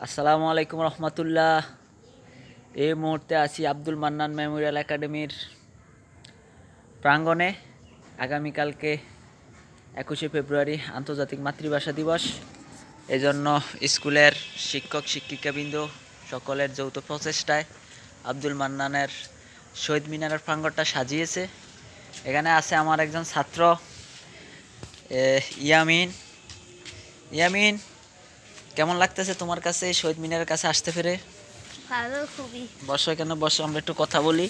আসসালামু আলাইকুম রহমতুল্লাহ। এই মুহূর্তে আছি আব্দুল মান্নান মেমোরিয়াল একাডেমির প্রাঙ্গণে। আগামীকালকে 21শে ফেব্রুয়ারি আন্তর্জাতিক মাতৃভাষা দিবস। এজন্য স্কুলের শিক্ষক শিক্ষিকাবৃন্দ সকলের যৌথ প্রচেষ্টায় আব্দুল মান্নানের শহীদ মিনারের প্রাঙ্গণটা সাজিয়েছে। এখানে আছে আমার একজন ছাত্র ইয়ামিন। ইয়ামিন, কেমন লাগতেছে তোমার কাছে এই শহীদ মিনারের কাছে আসতে পেরে? ভালো খুবই। বসো, এখানে বসো, আমরা একটু কথা বলি।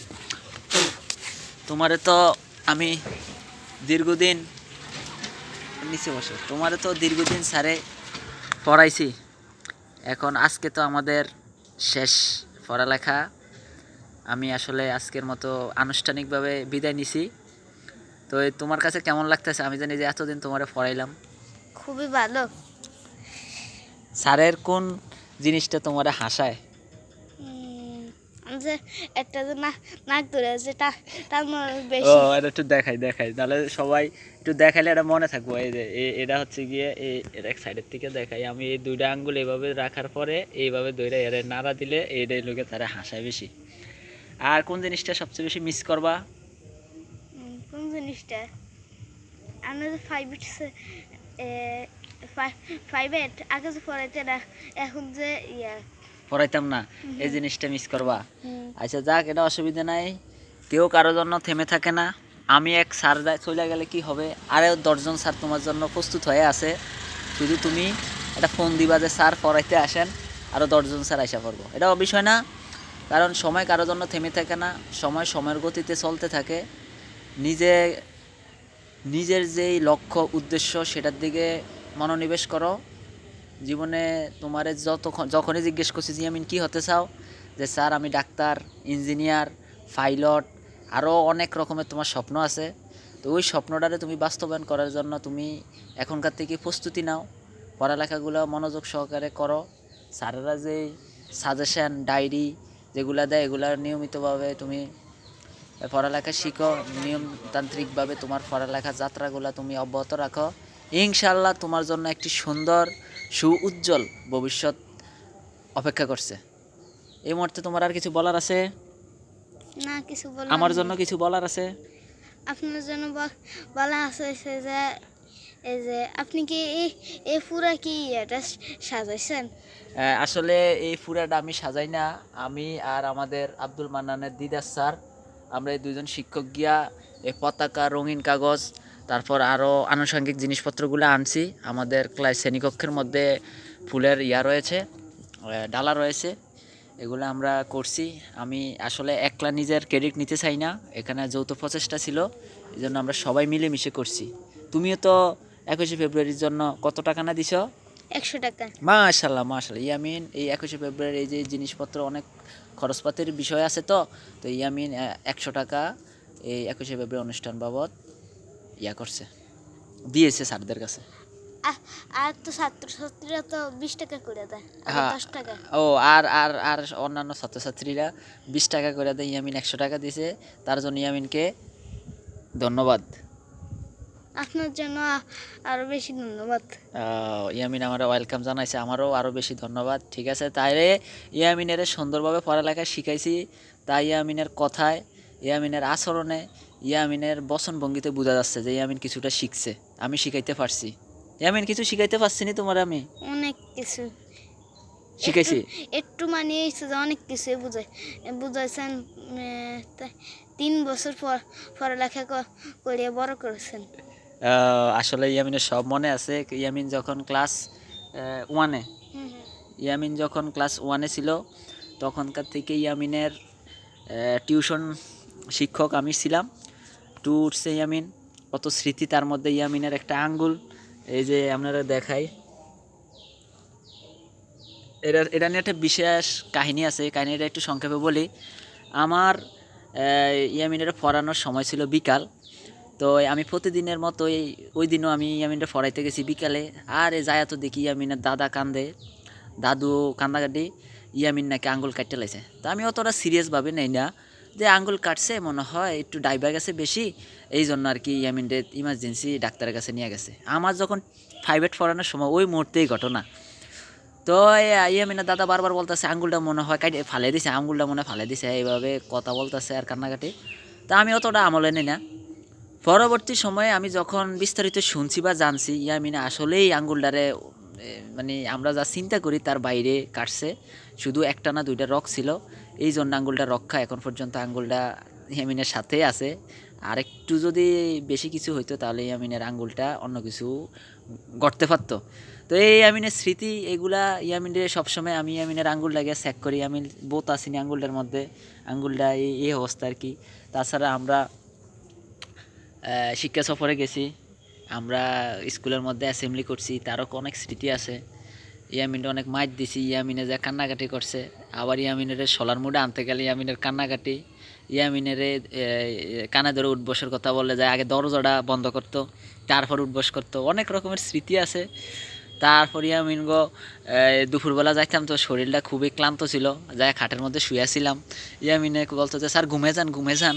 তোমারে তো আমি দীর্ঘদিন নিচে বসো, তোমারে তো দীর্ঘদিন স্যারে পড়াইছি। এখন আজকে তো আমাদের শেষ পড়ালেখা। আমি আসলে আজকের মতো আনুষ্ঠানিকভাবে বিদায় নিছি। তো তোমার কাছে কেমন লাগতেছে? আমি জানি যে এতদিন তোমারে পড়াইলাম। খুবই ভালো। স্যারের কোন জিনিসটা তোমারে হাসায়? যে একটা যে নাক ধরে আছে তার ও, বেশি। এটা একটু দেখাই তাহলে সবাই একটু দেখাইলে এটা মনে থাকবো। এই যে এটা হচ্ছে গিয়ে এর এক সাইডের থেকে দেখাই। আমি এই দুইটা আঙ্গুল এইভাবে রাখার পরে এইভাবে ধরে এর নাড়া দিলে এইটাই লোকে তারা হাসায় বেশি। আর কোন জিনিসটা সবচেয়ে বেশি মিস করবা? কোন জিনিসটা? আমরা যে ফাইভ এইট আগে যে পড়াইতে না, এখন যে পড়াইতাম না, এই জিনিসটা মিস করবা? আচ্ছা যাক, এটা অসুবিধা নাই। কেউ কারোর জন্য থেমে থাকে না। আমি এক স্যার চলে গেলে কি হবে, আরও 10জন স্যার তোমার জন্য প্রস্তুত হয়ে আছে। শুধু তুমি একটা ফোন দিবা যে স্যার পড়াইতে আসেন, আরও 10জন স্যার আইসা পড়বো। এটাও বিষয় না, কারণ সময় কারোর জন্য থেমে থাকে না। সময়ের গতিতে চলতে থাকে। নিজে নিজের যেই লক্ষ্য উদ্দেশ্য সেটার দিকে মনোনিবেশ করো। জীবনে তোমারে যখনই জিজ্ঞেস করছি যে আমি কী হতে চাও, যে স্যার আমি ডাক্তার, ইঞ্জিনিয়ার, পাইলট, আরও অনেক রকমের তোমার স্বপ্ন আছে। তো ওই স্বপ্নটারে তুমি বাস্তবায়ন করার জন্য তুমি এখনকার থেকে প্রস্তুতি নাও। পড়ালেখাগুলো মনোযোগ সহকারে করো। স্যারেরা যে সাজেশন ডায়েরি যেগুলো দেয়, এগুলো নিয়মিতভাবে তুমি পড়ালেখা শিখো। নিয়মতান্ত্রিকভাবে তোমার পড়ালেখা যাত্রাগুলো তুমি অব্যাহত রাখো। ইনশাআল্লাহ তোমার জন্য একটি সুন্দর সুউজ্জ্বল ভবিষ্যৎ অপেক্ষা করছে। এই মুহূর্তে তোমার আর কিছু বলার আছে? না, কিছু বলার আমার নেই। জন্য কিছু বলার আছে? আপনার জন্য বলা আছে যে এই যে আপনি কি এই পুরা কি এটা সাজাইছেন? আসলে এই ফুরাটা আমি সাজাই না। আমি আর আমাদের আব্দুল মান্নানের দিদার স্যার, আমরা এই দুজন শিক্ষক গিয়া এই পতাকা, রঙিন কাগজ, তারপর আরও আনুষঙ্গিক জিনিসপত্রগুলো আনছি। আমাদের শ্রেণীকক্ষের মধ্যে ফুলের রয়েছে, ডালা রয়েছে, এগুলো আমরা করছি। আমি আসলে একলা নিজের ক্রেডিট নিতে চাই না, এখানে যৌথ প্রচেষ্টা ছিল, এই জন্য আমরা সবাই মিলেমিশে করছি। তুমিও তো 21শে ফেব্রুয়ারির জন্য কত টাকা না দিছ? 100 টাকা। মাশাল্লাহ মাশাল্লাহ। ইয়ামিন এই 21শে ফেব্রুয়ারি এই যে জিনিসপত্র অনেক খরচপাতির বিষয় আছে, তো তো ইয়ামিন 100 টাকা এই 21শে ফেব্রুয়ারি অনুষ্ঠান বাবদ করছে, দিয়েছে স্যারদের কাছে। আর তো ছাত্রছাত্রীরা তো 20 টাকা করে দেয়, আর হ্যাঁ, 10 টাকা। ও আর আর আর অন্যান্য ছাত্রছাত্রীরা 20 টাকা করে দেয়। ইয়ামিন 100 টাকা দিয়েছে, তার জন্য ইয়ামিনকে ধন্যবাদ। আপনার জন্য আরো বেশি ধন্যবাদ। ইয়ামিন আমার ওয়েলকাম জানাইছে, আমারও আরও বেশি ধন্যবাদ। ঠিক আছে, তাইলে ইয়ামিনের সুন্দরভাবে পড়ালেখা শিখাইছি, তাই ইয়ামিনের কথায়, ইয়ামিনের আচরণে, ইয়ামিনের বচনভঙ্গিতে বোঝা যাচ্ছে যে ইয়ামিন কিছুটা শিখছে, আমি শিখাইতে পারছি। ইয়ামিন কিছু শিখাইতে পারছি নি তোমার? আমি অনেক কিছু শিখাইছি। একটু মানিয়েছে যে অনেক কিছু বুঝাইছেন। 3 বছর পড়ালেখা করিয়ে বড় করেছেন। আসলে ইয়ামিনের সব মনে আছে। ইয়ামিন যখন ক্লাস ওয়ানে ইয়ামিন যখন ক্লাস ওয়ানে ছিল, তখনকার থেকে ইয়ামিনের টিউশন শিক্ষক আমি ছিলাম। টু উঠছে ইয়ামিন, কত স্মৃতি তার মধ্যে। ইয়ামিনের একটা আঙ্গুল, এই যে আপনারা দেখাই, এটা নিয়ে একটা বিশেষ কাহিনী আছে। কাহিনীটা একটু সংক্ষেপে বলি। আমার ইয়ামিনের পড়ানোর সময় ছিল বিকাল। তো আমি প্রতিদিনের মতো ওই দিনও আমি ইয়ামিনটা পড়াইতে গেছি বিকালে। আর যায় তো দেখি ইয়ামিনের দাদা কান্দে, দাদু কান্দাকাটি, ইয়ামিন নাকি আঙ্গুল কাটতে লাইছে। তো আমি অতটা সিরিয়াসভাবে নেই না, যে আঙ্গুল কাটছে মনে হয় একটু ডাইবা গেছে বেশি, এই জন্য আর কি ইয়ামিনকে ইমার্জেন্সি ডাক্তারের কাছে নিয়ে গেছে। আমার যখন প্রাইভেট পড়ানোর সময় ওই মুহূর্তেই ঘটনা। তো তো ইয়ামিনের দাদা বারবার বলতেছে আঙ্গুলটা মনে হয় কাটে ফালে দিছে, আঙ্গুলটা মনে হয় ফালে দিছে, এইভাবে কথা বলতেছে আর কান্নাকাটি। তা আমি অতটা আমলে নিই না। পরবর্তী সময়ে আমি যখন বিস্তারিত শুনছি বা জানছি ইয়ামিনে আসলেই আঙ্গুলটারে মানে আমরা যা চিন্তা করি তার বাইরে কাটছে, শুধু একটা না দুইটা রক ছিল, এই জন্য আঙ্গুলটা রক্ষা, এখন পর্যন্ত আঙ্গুলটা ইয়ামিনের সাথেই আছে। আর একটু যদি বেশি কিছু হইতো তাহলে ইয়ামিনের আঙ্গুলটা অন্য কিছু গড়তে পারতো। তো এই ইয়ামিনের স্মৃতি এগুলা ইয়ামিনের সবসময় আমি ইয়ামিনের আঙ্গুলটাকে চেক করি, আমি বোত আসিনি আঙ্গুলটার মধ্যে, আঙ্গুলটা এই অবস্থা আর কি। তাছাড়া আমরা শিক্ষা সফরে গেছি, আমরা স্কুলের মধ্যে অ্যাসেম্বলি করছি, তারও অনেক স্মৃতি আছে। ইয়ামিনটা অনেক মাইর দিছি, ইয়ামিনে যা কান্নাকাটি করছে, আবার ইয়ামিনের সোলার মুডে আনতে গেলে ইয়ামিনের কান্নাকাটি, ইয়ামিনের কানে ধরে উঠবসের কথা বললে যায় আগে দরজাটা বন্ধ করতো, তারপর উঠবস করতো, অনেক রকমের স্মৃতি আছে। তারপর ইয়ামিন গো দুপুরবেলা যাইতাম তো শরীরটা খুবই ক্লান্ত ছিল, যাই খাটের মধ্যে শুয়েছিলাম, ইয়ামিনে বলতো যে স্যার ঘুমে যান ঘুমে যান।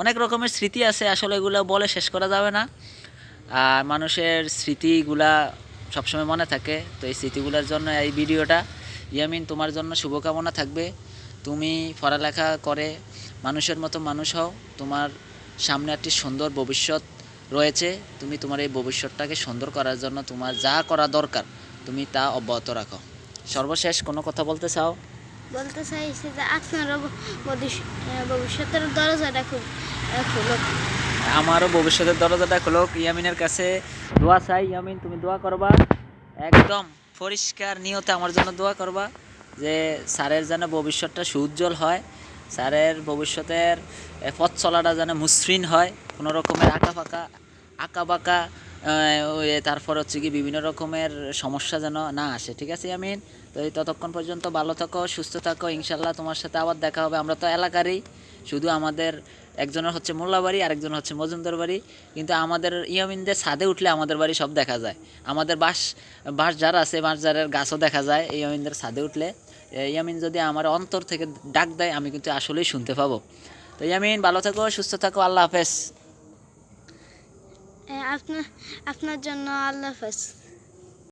অনেক রকমের স্মৃতি আছে, আসলে এগুলো বলে শেষ করা যাবে না। আর মানুষের স্মৃতিগুলা সবসময় মনে থাকে। তো এই স্মৃতিগুলোর জন্য এই ভিডিওটা। ইয়ামিন, তোমার জন্য শুভকামনা থাকবে, তুমি পড়ালেখা করে মানুষের মতো মানুষ হও, তোমার সামনে একটি সুন্দর ভবিষ্যৎ রয়েছে, তুমি তোমার এই ভবিষ্যৎটাকে সুন্দর করার জন্য তোমার যা করা দরকার তুমি তা অব্যাহত রাখো। সর্বশেষ কোনো কথা বলতে চাও? বলতে চাইছি যে আপনারও ভবিষ্যতের দরজাটা খুব খুলো। আমারও ভবিষ্যতের দরজাটা খোলক, ইয়ামিনের কাছে দোয়া চাই। ইয়ামিন, তুমি দোয়া করবা, একদম পরিষ্কার নিয়তে আমার জন্য দোয়া করবা যে স্যারের যেন ভবিষ্যৎটা সুউজ্জ্বল হয়, স্যারের ভবিষ্যতের পথ চলাটা যেন মসৃণ হয়, কোনো রকমের আঁকা বাঁকা তারপর হচ্ছে কি বিভিন্ন রকমের সমস্যা যেন না আসে। ঠিক আছে ইয়ামিন? তো এই ততক্ষণ পর্যন্ত ভালো থাকো, সুস্থ থাকো, ইনশাল্লাহ তোমার সাথে আবার দেখা হবে। আমরা তো এলাকারই, শুধু আমাদের একজনের হচ্ছে মোল্লাবাড়ি, আরেকজনের হচ্ছে মজুমদার বাড়ি, কিন্তু আমাদের ইয়ামিনদের ছাদে উঠলে আমাদের বাড়ি সব দেখা যায়। আমাদের বাঁশ যারা আছে, বাঁশ জারের গাছও দেখা যায় এই ইয়ামিনদের ছাদে উঠলে। ইয়ামিন যদি আমার অন্তর থেকে ডাক দেয় আমি কিন্তু আসলেই শুনতে পাবো। তো ইয়ামিন, ভালো থাকো, সুস্থ থাকো, আল্লাহ হাফেজ। আপনার জন্য আল্লাহ হাফেজ।